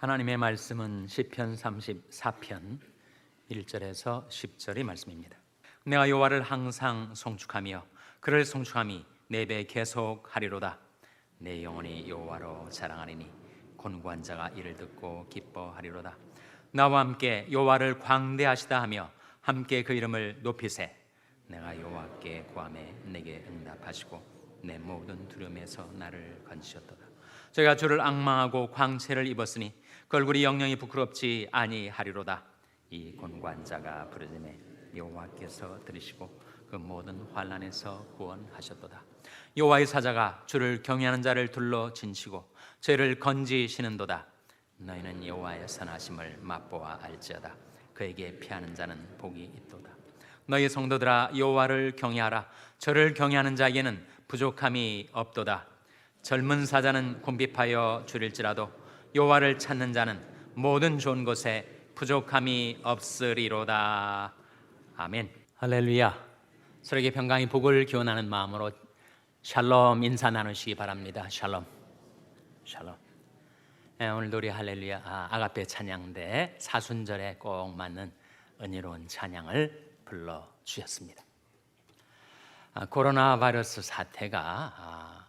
하나님의 말씀은 시편 34편 1절에서 10절의 말씀입니다. 내가 여호와를 항상 송축하며 그를 송축함이 내 배 계속하리로다. 내 영혼이 여호와로 자랑하리니 곤고한 자가 이를 듣고 기뻐하리로다. 나와 함께 여호와를 광대하시다 하며 함께 그 이름을 높이세. 내가 여호와께 구하매 내게 응답하시고 내 모든 두려움에서 나를 건지셨도다. 저희가 주를 앙망하고 광채를 입었으니 그 얼굴이 영영이 부끄럽지 아니하리로다. 이 곤고한 자가 부르짖음에 여호와께서 들으시고 그 모든 환난에서 구원하셨도다. 여호와의 사자가 주를 경외하는 자를 둘러 진치고 죄를 건지시는도다. 너희는 여호와의 선하심을 맛보아 알지어다. 그에게 피하는 자는 복이 있도다. 너희 성도들아 여호와를 경외하라. 저를 경외하는 자에게는 부족함이 없도다. 젊은 사자는 곤비하여 줄일지라도 여호와를 찾는 자는 모든 좋은 것에 부족함이 없으리로다. 아멘. 할렐루야. 서로에게 평강의 복을 기원하는 마음으로 샬롬 인사 나누시기 바랍니다. 샬롬. 샬롬. 오늘도 우리 할렐루야 아가페 찬양대 사순절에 꼭 맞는 은혜로운 찬양을 불러주셨습니다. 코로나 바이러스 사태가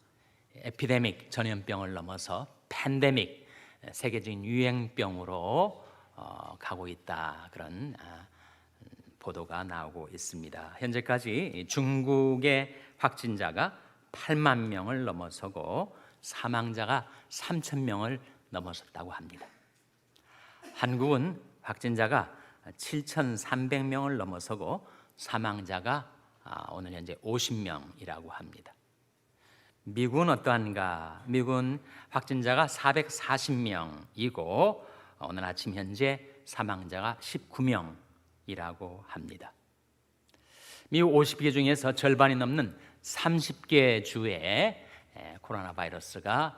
에피데믹 전염병을 넘어서 팬데믹 세계적인 유행병으로 가고 있다, 그런 보도가 나오고 있습니다. 현재까지 중국의 확진자가 8만 명을 넘어서고 사망자가 3천 명을 넘어섰다고 합니다. 한국은 확진자가 7,300명을 넘어서고 사망자가 오늘 현재 50명이라고 합니다. 미국은 어떠한가? 미국은 확진자가 440명이고 오늘 아침 현재 사망자가 19명이라고 합니다. 미국 50개 중에서 절반이 넘는 30개 주에 코로나 바이러스가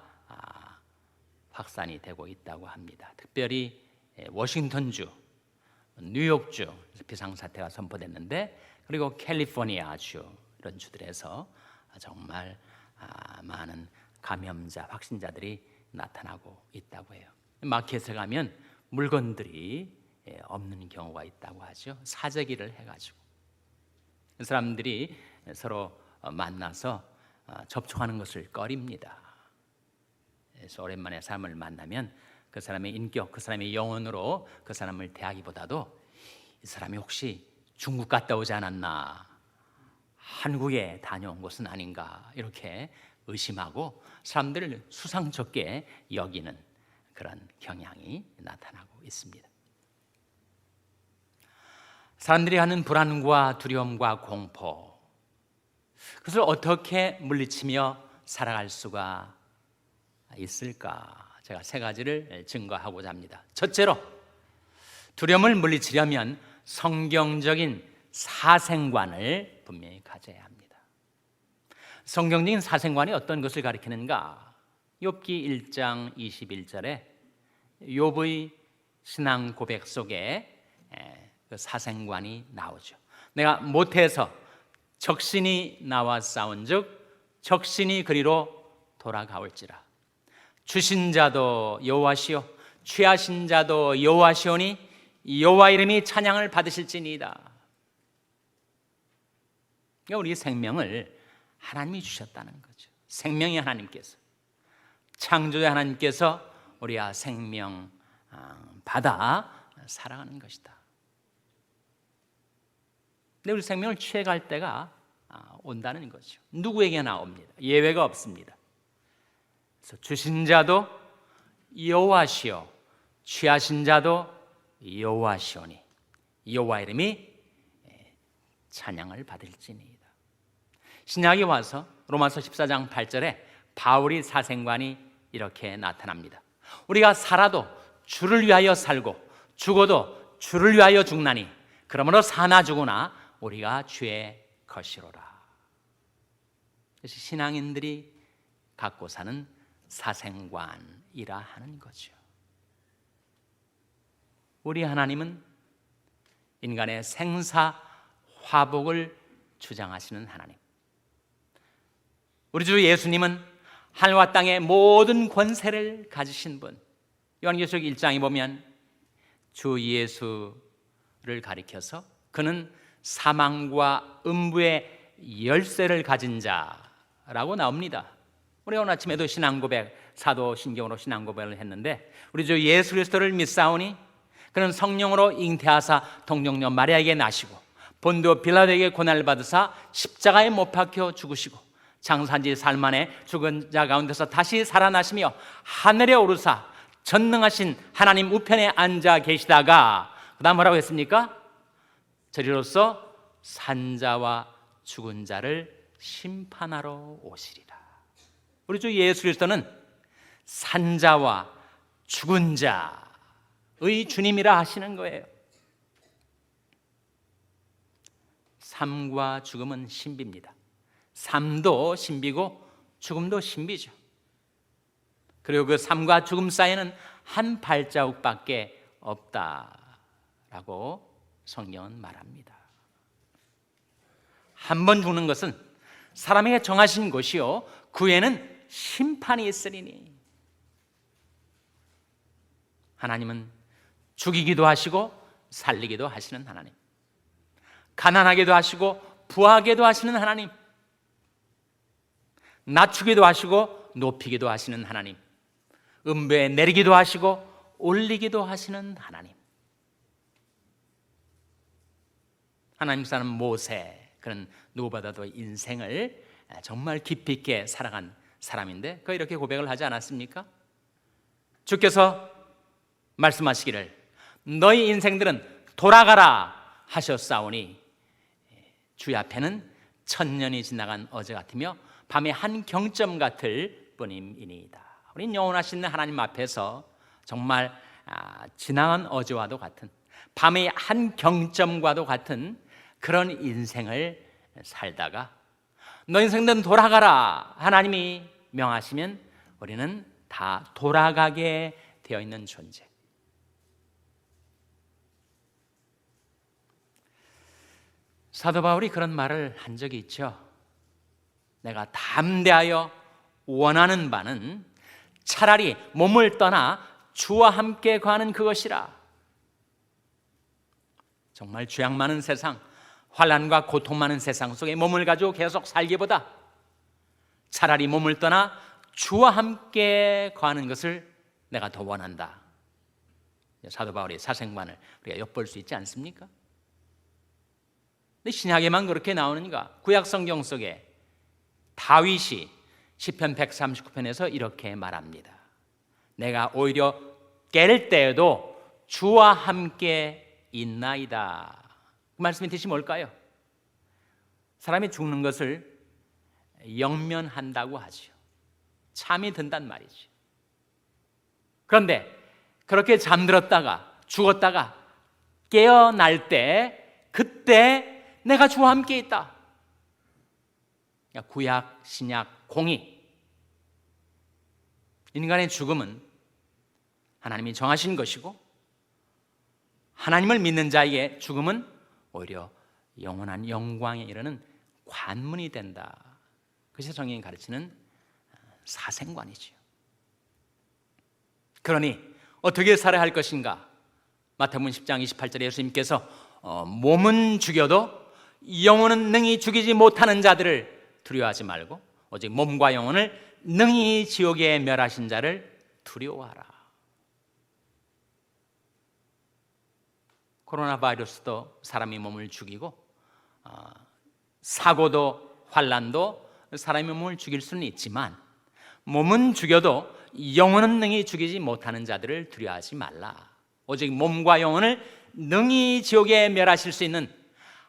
확산이 되고 있다고 합니다. 특별히 워싱턴주, 뉴욕주 비상사태가 선포됐는데, 그리고 캘리포니아주, 이런 주들에서 정말 많은 감염자, 확진자들이 나타나고 있다고 해요. 마켓에 가면 물건들이 없는 경우가 있다고 하죠. 사재기를 해가지고 사람들이 서로 만나서 접촉하는 것을 꺼립니다. 그래서 오랜만에 사람을 만나면 그 사람의 인격, 그 사람의 영혼으로 그 사람을 대하기보다도 이 사람이 혹시 중국 갔다 오지 않았나, 한국에 다녀온 것은 아닌가, 이렇게 의심하고 사람들을 수상쩍게 여기는 그런 경향이 나타나고 있습니다. 사람들이 하는 불안과 두려움과 공포, 그것을 어떻게 물리치며 살아갈 수가 있을까? 제가 세 가지를 증거하고자 합니다. 첫째로, 두려움을 물리치려면 성경적인 사생관을 분명히 가져야 합니다. 성경적인 사생관이 어떤 것을 가리키는가? 욥기 1장 21절에 욥의 신앙 고백 속에 그 사생관이 나오죠. 내가 모태에서 적신이 나와 싸운즉 적신이 그리로 돌아가올지라. 주신 자도 여호와시요 취하신 자도 여호와시오니 여호와 이름이 찬양을 받으실지니이다. 그러니까 우리 생명을 하나님이 주셨다는 거죠. 생명이 하나님께서, 창조자 하나님께서 우리가 생명 받아 살아가는 것이다. 근데 우리 생명을 취해갈 때가 온다는 거죠. 누구에게나 옵니다. 예외가 없습니다. 그래서 주신 자도 여호와시오 취하신 자도 여호와시오니 여호와 이름이 찬양을 받을지니이다. 신약에 와서 로마서 14장 8절에 바울의 사생관이 이렇게 나타납니다. 우리가 살아도 주를 위하여 살고 죽어도 주를 위하여 죽나니 그러므로 사나 죽으나 우리가 주의 것이로라. 그래서 신앙인들이 갖고 사는 사생관이라 하는 거죠. 우리 하나님은 인간의 생사 화복을 주장하시는 하나님, 우리 주 예수님은 하늘과 땅의 모든 권세를 가지신 분, 요한계시록 1장에 보면 주 예수를 가리켜서 그는 사망과 음부의 열쇠를 가진 자라고 나옵니다. 우리 오늘 아침에도 신앙고백, 사도신경으로 신앙고백을 했는데 우리 주 예수 그리스도를 믿사오니 그는 성령으로 잉태하사 동정녀 마리아에게 나시고 본디오 빌라도에게 고난을 받으사 십자가에 못 박혀 죽으시고 장사한 지 사흘 만에 죽은 자 가운데서 다시 살아나시며 하늘에 오르사 전능하신 하나님 우편에 앉아 계시다가 그 다음 뭐라고 했습니까? 저리로서 산자와 죽은 자를 심판하러 오시리라. 우리 주 예수 그리스도는 산자와 죽은 자의 주님이라 하시는 거예요. 삶과 죽음은 신비입니다. 삶도 신비고 죽음도 신비죠. 그리고 그 삶과 죽음 사이에는 한 발자국밖에 없다라고 성경은 말합니다. 한 번 죽는 것은 사람에게 정하신 것이요 그 후에는 심판이 있으리니. 하나님은 죽이기도 하시고 살리기도 하시는 하나님, 가난하게도 하시고 부하게도 하시는 하나님, 낮추기도 하시고 높이기도 하시는 하나님, 음부에 내리기도 하시고 올리기도 하시는 하나님. 하나님 사람 모세, 그는 누구보다도 인생을 정말 깊이 있게 살아간 사람인데 그 이렇게 고백을 하지 않았습니까? 주께서 말씀하시기를 너희 인생들은 돌아가라 하셨사오니 주의 앞에는 천년이 지나간 어제 같으며 밤의 한 경점 같을 뿐임이니이다. 우리 영원하신 하나님 앞에서 정말 지나간 어제와도 같은, 밤의 한 경점과도 같은 그런 인생을 살다가 너 인생들은 돌아가라 하나님이 명하시면 우리는 다 돌아가게 되어 있는 존재. 사도 바울이 그런 말을 한 적이 있죠. 내가 담대하여 원하는 바는 차라리 몸을 떠나 주와 함께 가는 그것이라. 정말 죄악 많은 세상, 환난과 고통 많은 세상 속에 몸을 가지고 계속 살기보다 차라리 몸을 떠나 주와 함께 가는 것을 내가 더 원한다. 사도 바울의 사생관을 우리가 엿볼 수 있지 않습니까? 근데 신약에만 그렇게 나오는가? 구약 성경 속에 다윗이 시편 139편에서 이렇게 말합니다. 내가 오히려 깰 때에도 주와 함께 있나이다. 그 말씀의 뜻이 뭘까요? 사람이 죽는 것을 영면한다고 하죠. 잠이 든단 말이죠. 그런데 그렇게 잠들었다가 죽었다가 깨어날 때 그때 내가 주와 함께 있다. 구약, 신약, 공의. 인간의 죽음은 하나님이 정하신 것이고 하나님을 믿는 자에게 죽음은 오히려 영원한 영광에 이르는 관문이 된다. 그것이 성경이 가르치는 사생관이지요. 그러니 어떻게 살아야 할 것인가? 마태복음 10장 28절에 예수님께서 몸은 죽여도 영혼은 능히 죽이지 못하는 자들을 두려워하지 말고 오직 몸과 영혼을 능히 지옥에 멸하신 자를 두려워하라. 코로나 바이러스도 사람의 몸을 죽이고 사고도 환난도 사람의 몸을 죽일 수는 있지만 몸은 죽여도 영혼은 능히 죽이지 못하는 자들을 두려워하지 말라. 오직 몸과 영혼을 능히 지옥에 멸하실 수 있는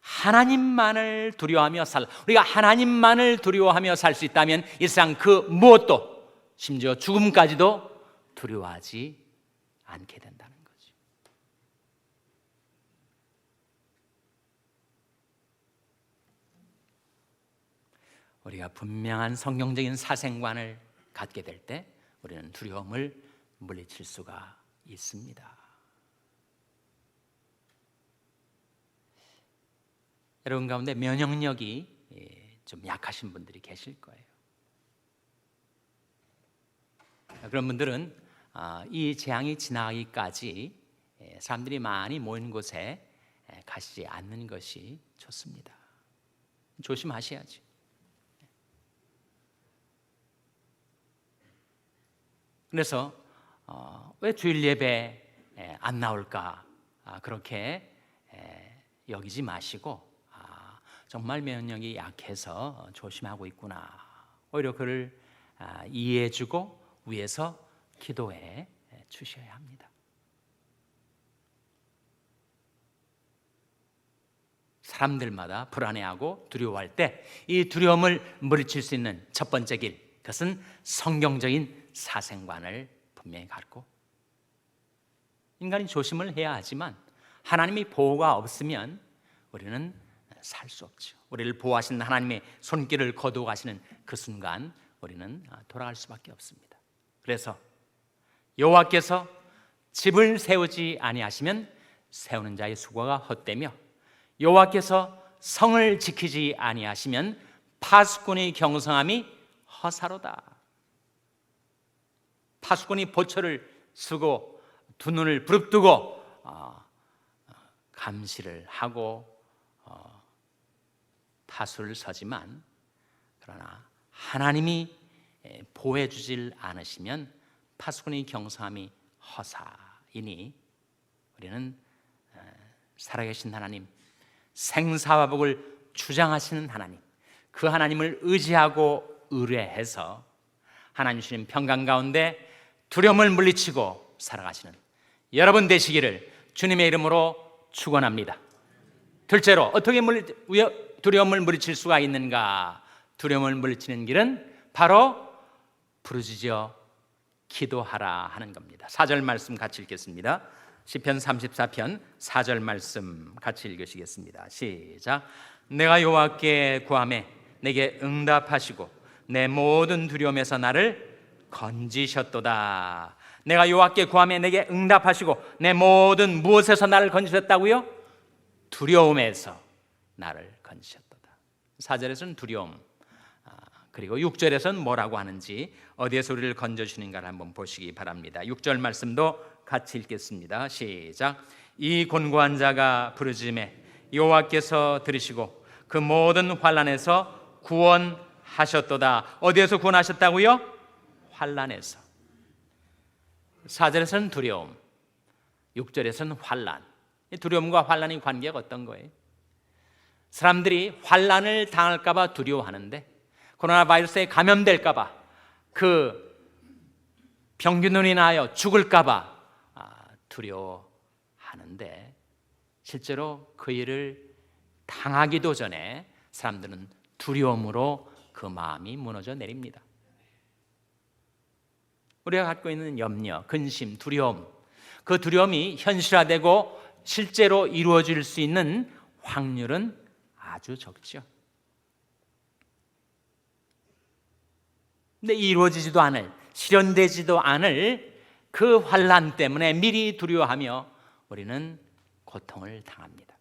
하나님만을 두려워하며 살라. 우리가 하나님만을 두려워하며 살 수 있다면 이 세상 그 무엇도, 심지어 죽음까지도 두려워하지 않게 된다는 거죠. 우리가 분명한 성경적인 사생관을 갖게 될 때 우리는 두려움을 물리칠 수가 있습니다. 여러분 가운데 면역력이 좀 약하신 분들이 계실 거예요. 그런 분들은 이 재앙이 지나가기까지 사람들이 많이 모인 곳에 가시지 않는 것이 좋습니다. 조심하셔야죠. 그래서 왜 주일 예배 안 나올까 그렇게 여기지 마시고 정말 면역력이 약해서 조심하고 있구나. 오히려 그를 이해해주고 위에서 기도해 주셔야 합니다. 사람들마다 불안해하고 두려워할 때 이 두려움을 물리칠 수 있는 첫 번째 길, 그것은 성경적인 사생관을 분명히 갖고, 인간이 조심을 해야 하지만 하나님의 보호가 없으면 우리는 살 수 없죠. 우리를 보호하시는 하나님의 손길을 거두어 가시는 그 순간 우리는 돌아갈 수밖에 없습니다. 그래서 여호와께서 집을 세우지 아니하시면 세우는 자의 수고가 헛되며, 여호와께서 성을 지키지 아니하시면 파수꾼의 경성함이 허사로다. 파수꾼이 보초를 쓰고 두 눈을 부릅뜨고 감시를 하고 파수를 서지만, 그러나 하나님이 보호해 주질 않으시면 파수꾼의 경성함이 허사이니, 우리는 살아계신 하나님, 생사화복을 주장하시는 하나님, 그 하나님을 의지하고 의뢰해서 하나님 주시는 평강 가운데 두려움을 물리치고 살아가시는 여러분 되시기를 주님의 이름으로 축원합니다. 둘째로, 어떻게 두려움을 물리칠 수가 있는가? 두려움을 물리치는 길은 바로 부르짖어 기도하라 하는 겁니다. 4절 말씀 같이 읽겠습니다. 시편 34편 4절 말씀 같이 읽으시겠습니다. 시작. 내가 여호와께 구하매 내게 응답하시고 내 모든 두려움에서 나를 건지셨도다. 내가 여호와께 구하매 내게 응답하시고 내 모든 무엇에서 나를 건지셨다고요? 두려움에서 나를 건지셨도다. 4절에서는 두려움, 그리고 6절에서는 뭐라고 하는지, 어디에서 우리를 건져주시는가를 한번 보시기 바랍니다. 6절 말씀도 같이 읽겠습니다. 시작. 이 곤고한 자가 부르짖음에 여호와께서 들으시고 그 모든 환난에서 구원하셨도다. 어디에서 구원하셨다고요? 환난에서. 4절에서는 두려움, 6절에서는 환난. 두려움과 환난의 관계가 어떤 거예요? 사람들이 환난을 당할까 봐 두려워하는데, 코로나 바이러스에 감염될까 봐, 그 병균으로 인하여 죽을까 봐 두려워하는데, 실제로 그 일을 당하기도 전에 사람들은 두려움으로 그 마음이 무너져 내립니다. 우리가 갖고 있는 염려, 근심, 두려움, 그 두려움이 현실화되고 실제로 이루어질 수 있는 확률은 아주 적죠. 근데 이루어지지도 않을, 실현되지도 않을 그 환난 때문에 미리 두려워하며 우리는 고통을 당합니다.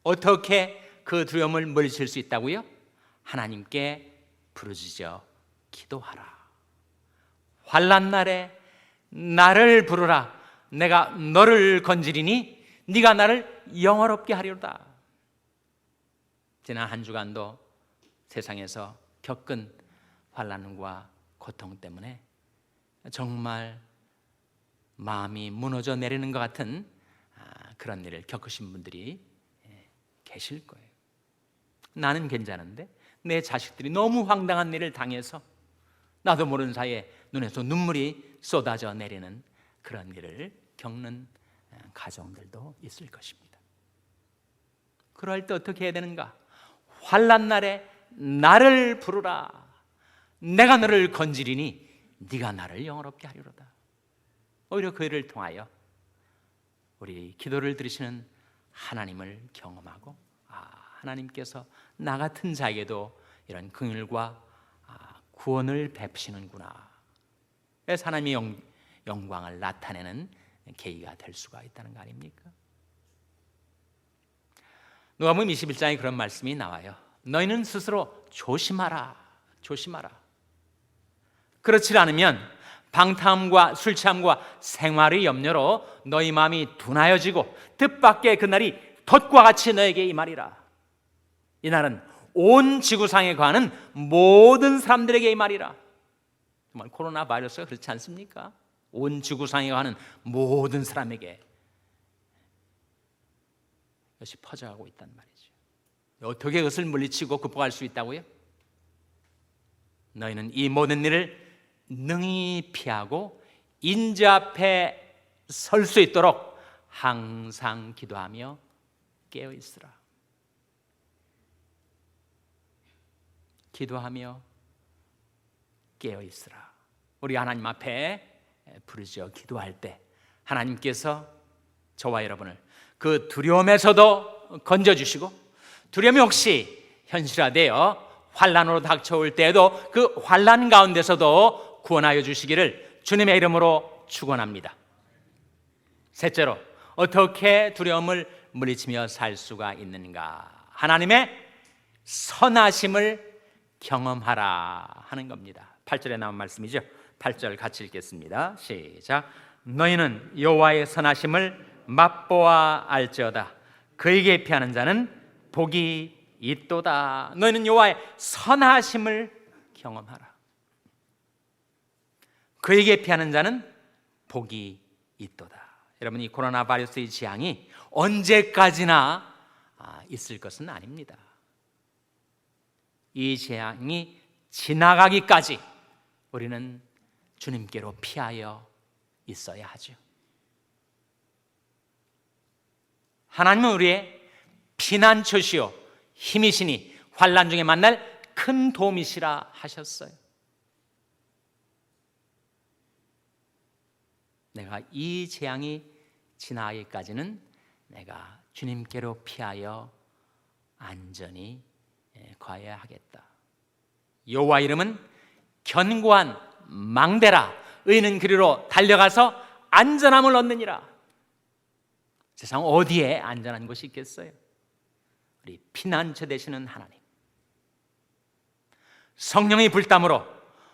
어떻게 그 두려움을 물리칠 수 있다고요? 하나님께 부르짖어 기도하라. 환난 날에 나를 부르라. 내가 너를 건지리니 네가 나를 영화롭게 하리로다. 지난 한 주간도 세상에서 겪은 환난과 고통 때문에 정말 마음이 무너져 내리는 것 같은 그런 일을 겪으신 분들이 계실 거예요. 나는 괜찮은데 내 자식들이 너무 황당한 일을 당해서 나도 모르는 사이에 눈에서 눈물이 쏟아져 내리는 그런 일을 겪는 가정들도 있을 것입니다. 그럴 때 어떻게 해야 되는가? 환난 날에 나를 부르라. 내가 너를 건지리니 네가 나를 영화롭게 하리로다. 오히려 그 일을 통하여 우리 기도를 들으시는 하나님을 경험하고, 하나님께서 나 같은 자에게도 이런 긍휼과 구원을 베푸시는구나. 그래서 하나님의 영광을 나타내는 계기가 될 수가 있다는 거 아닙니까? 누가복음 21장에 그런 말씀이 나와요. 너희는 스스로 조심하라. 조심하라. 그렇지 않으면 방탕함과 술 취함과 생활의 염려로 너희 마음이 둔하여지고 뜻밖의 그날이 덫과 같이 너에게 임하리라. 이날은 온 지구상에 거하는 모든 사람들에게 임하리라. 정말 코로나 바이러스가 그렇지 않습니까? 온 지구상에 거하는 모든 사람에게 이것이 퍼져가고 있단 말이죠. 어떻게 그것을 물리치고 극복할 수 있다고요? 너희는 이 모든 일을 능히 피하고 인자 앞에 설 수 있도록 항상 기도하며 깨어 있으라. 기도하며 깨어 있으라. 우리 하나님 앞에 부르짖어 기도할 때 하나님께서 저와 여러분을 그 두려움에서도 건져주시고, 두려움이 혹시 현실화되어 환난으로 닥쳐올 때에도 그 환난 가운데서도 구원하여 주시기를 주님의 이름으로 축원합니다. 셋째로, 어떻게 두려움을 물리치며 살 수가 있는가? 하나님의 선하심을 경험하라 하는 겁니다. 8절에 나온 말씀이죠. 8절 같이 읽겠습니다. 시작. 너희는 여호와의 선하심을 맛보아 알지어다. 그에게 피하는 자는 복이 있도다. 너희는 여호와의 선하심을 경험하라. 그에게 피하는 자는 복이 있도다. 여러분, 이 코로나 바이러스의 재앙이 언제까지나 있을 것은 아닙니다. 이 재앙이 지나가기까지 우리는 주님께로 피하여 있어야 하죠. 하나님은 우리의 피난처시요 힘이시니 환난 중에 만날 큰 도움이시라 하셨어요. 내가 이 재앙이 지나기까지는 내가 주님께로 피하여 안전히 거해야 하겠다. 여호와 이름은 견고한 망대라. 의인은 그리로 달려가서 안전함을 얻느니라. 세상 어디에 안전한 곳이 있겠어요? 우리 피난처 되시는 하나님, 성령의 불담으로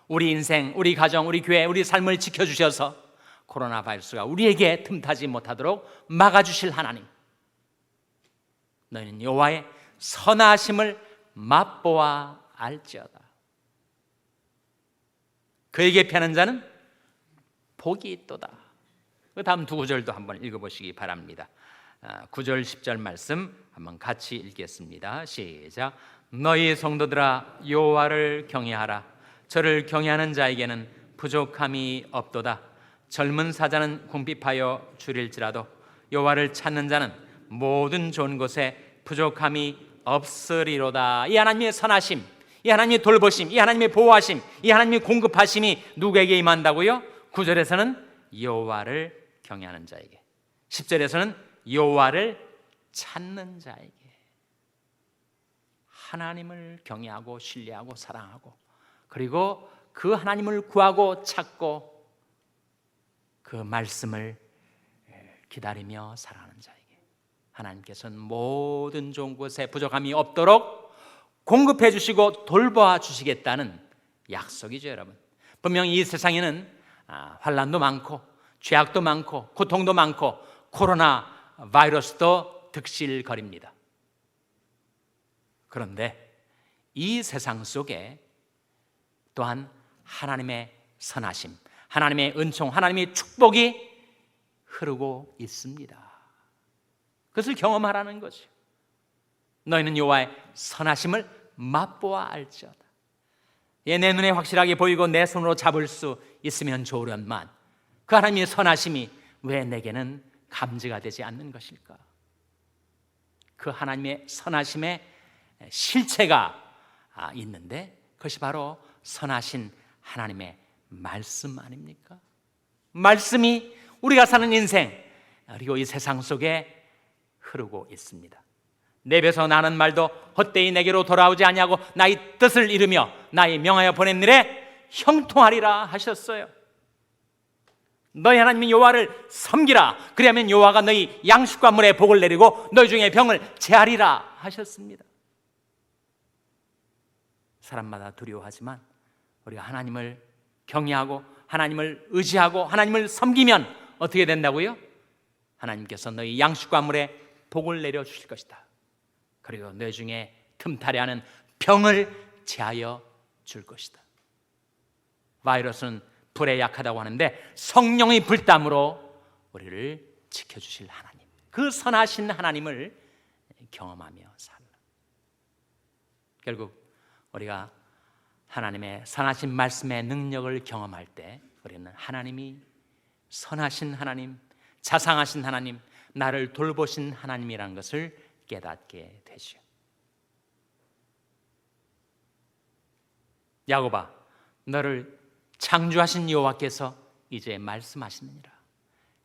우리 인생, 우리 가정, 우리 교회, 우리 삶을 지켜주셔서 코로나 바이러스가 우리에게 틈타지 못하도록 막아주실 하나님, 너희는 여호와의 선하심을 맛보아 알지어다. 그에게 피하는 자는 복이 있도다. 그 다음 두 구절도 한번 읽어보시기 바랍니다. 9절 10절 말씀 한번 같이 읽겠습니다. 시작. 너희 성도들아 여호와를 경외하라. 저를 경외하는 자에게는 부족함이 없도다. 젊은 사자는 궁핍하여 줄일지라도 여호와를 찾는 자는 모든 좋은 것에 부족함이 없으리로다. 이 하나님의 선하심, 이 하나님의 돌보심, 이 하나님의 보호하심, 이 하나님의 공급하심이 누구에게 임한다고요? 9절에서는 여호와를 경외하는 자에게, 10절에서는 여호와를 찾는 자에게. 하나님을 경외하고 신뢰하고 사랑하고, 그리고 그 하나님을 구하고 찾고 그 말씀을 기다리며 살아가는 자에게 하나님께서는 모든 좋은 것에 부족함이 없도록 공급해 주시고 돌보아 주시겠다는 약속이죠. 여러분, 분명히 이 세상에는 환난도 많고 죄악도 많고 고통도 많고 코로나 바이러스도 득실거립니다. 그런데 이 세상 속에 또한 하나님의 선하심, 하나님의 은총, 하나님의 축복이 흐르고 있습니다. 그것을 경험하라는 거죠. 너희는 여호와의 선하심을 맛보아 알지어다. 내 눈에 확실하게 보이고 내 손으로 잡을 수 있으면 좋으련만 그 하나님의 선하심이 왜 내게는 감지가 되지 않는 것일까? 그 하나님의 선하심의 실체가 있는데 그것이 바로 선하신 하나님의 말씀 아닙니까? 말씀이 우리가 사는 인생 그리고 이 세상 속에 흐르고 있습니다. 내 입에서 나는 말도 헛되이 내게로 돌아오지 아니하고 나의 뜻을 이루며 나의 명하여 보낸 일에 형통하리라 하셨어요. 너희 하나님 여호와를 섬기라. 그리하면 여호와가 너희 양식과 물에 복을 내리고 너희 중에 병을 제하리라 하셨습니다. 사람마다 두려워하지만 우리가 하나님을 경외하고 하나님을 의지하고 하나님을 섬기면 어떻게 된다고요? 하나님께서 너희 양식과 물에 복을 내려 주실 것이다. 그리고 뇌 중에 틈탈이 하는 병을 제하여 줄 것이다. 바이러스는 불에 약하다고 하는데 성령의 불담으로 우리를 지켜주실 하나님, 그 선하신 하나님을 경험하며 살라. 결국 우리가 하나님의 선하신 말씀의 능력을 경험할 때 우리는 하나님이 선하신 하나님, 자상하신 하나님, 나를 돌보신 하나님이라는 것을 깨닫게 되죠. 야곱아, 너를 창조하신 여호와께서 이제 말씀하시느니라.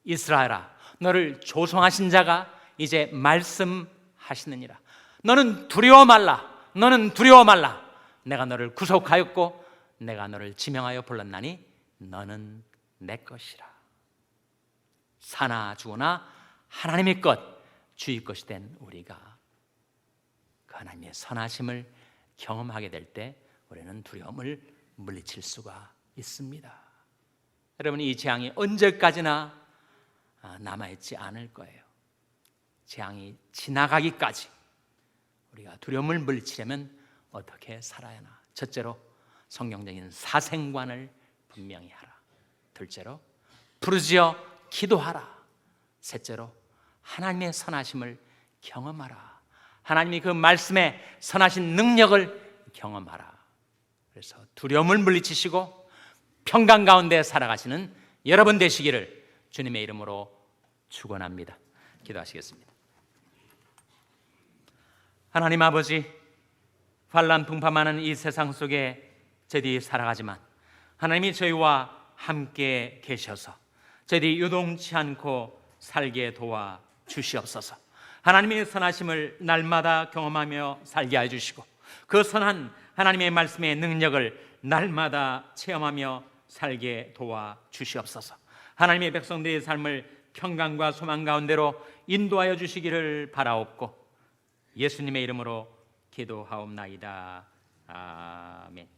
이스라엘아, 너를 조성하신 자가 이제 말씀하시느니라. 너는 두려워 말라. 너는 두려워 말라. 내가 너를 구속하였고 내가 너를 지명하여 불렀나니 너는 내 것이라. 사나 죽으나 하나님의 것, 주의 것이 된 우리가 그 하나님의 선하심을 경험하게 될 때 우리는 두려움을 물리칠 수가 있습니다. 여러분, 이 재앙이 언제까지나 남아있지 않을 거예요. 재앙이 지나가기까지 우리가 두려움을 물리치려면 어떻게 살아야 하나? 첫째로 성경적인 사생관을 분명히 하라. 둘째로 부르짖어 기도하라. 셋째로 하나님의 선하심을 경험하라. 하나님이 그 말씀의 선하신 능력을 경험하라. 그래서 두려움을 물리치시고 평강 가운데 살아가시는 여러분 되시기를 주님의 이름으로 축원합니다. 기도하시겠습니다. 하나님 아버지, 환난풍파많은 이 세상 속에 저희들이 살아가지만 하나님이 저희와 함께 계셔서 저희들이 요동치 않고 살게 도와 주시옵소서. 하나님의 선하심을 날마다 경험하며 살게 해주시고 그 선한 하나님의 말씀의 능력을 날마다 체험하며 살게 도와 주시옵소서. 하나님의 백성들의 삶을 평강과 소망 가운데로 인도하여 주시기를 바라옵고 예수님의 이름으로 기도하옵나이다. 아멘.